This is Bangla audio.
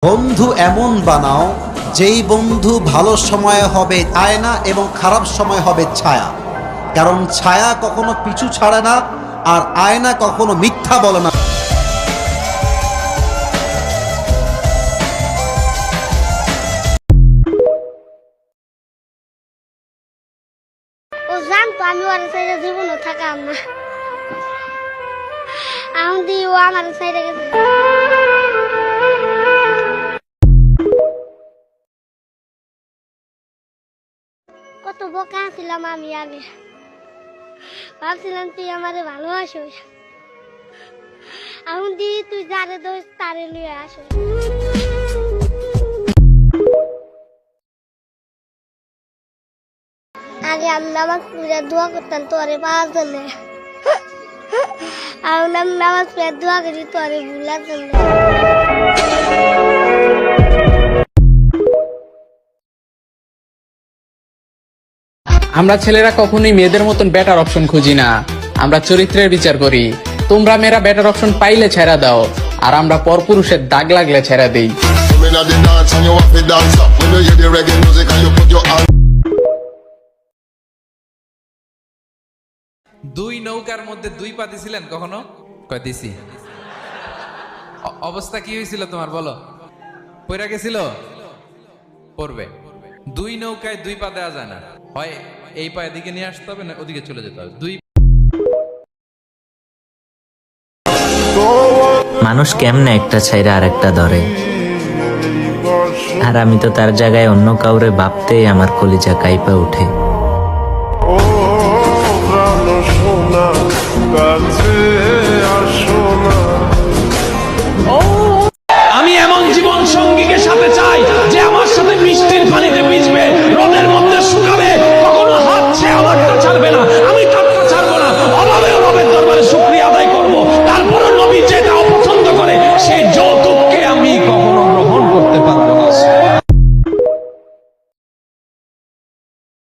বন্ধু এমন বানাও যেই বন্ধু ভালো সময় হবে আয়না এবং খারাপ সময় হবে ছায়া। কারণ ছায়া কখনো পিছু ছাড়ে না, আর আয়না কখনো মিথ্যা বলে না। ও জানতো আমি ওর সাইডে জীবনও থাকাম না। আমি দি ও আমার সাইডে গেছে। কত বোকা ছিলাম আমি আগে, ভাবছিলাম তুই আমারে ভালোবাসিস। আমি দি তুই যারে দোষ তারে লিয়ে আসো। আগে আমি নামাজ পড়ে দোয়া করতাম তোরে পাওয়ার জন্য। আমি নামাজ পড়ে দোয়া করি তোরে ভুলার জন্য। আমরা ছেলেরা কখনোই মেয়েদের মতন বেটার অপশন খুঁজি না, আমরা চরিত্রের বিচার করি। তোমরা মেয়েরা বেটার অপশন পাইলে ছেড়া দাও, আর আমরা পরপুরুষের দাগ লাগলে ছেড়া দেই। দুই নৌকার মধ্যে দুই পা দিছিলেন কখনো? কয় দিছি। অবস্থা কি হয়েছিল তোমার বলো? পইরা গেছিল? পড়বে। দুই নৌকায় দুই পা দেওয়া যায় না, হয় এই পা এদিকে নিয়ে আসতে হবে না ওদিকে চলে যেতে হবে। মানুষ কেমনে একটা ছাইরা আর একটা ধরে, আর আমি তো তার জায়গায় অন্য কাউরে ভাবতেই আমার কলিজা কাইপা উঠে।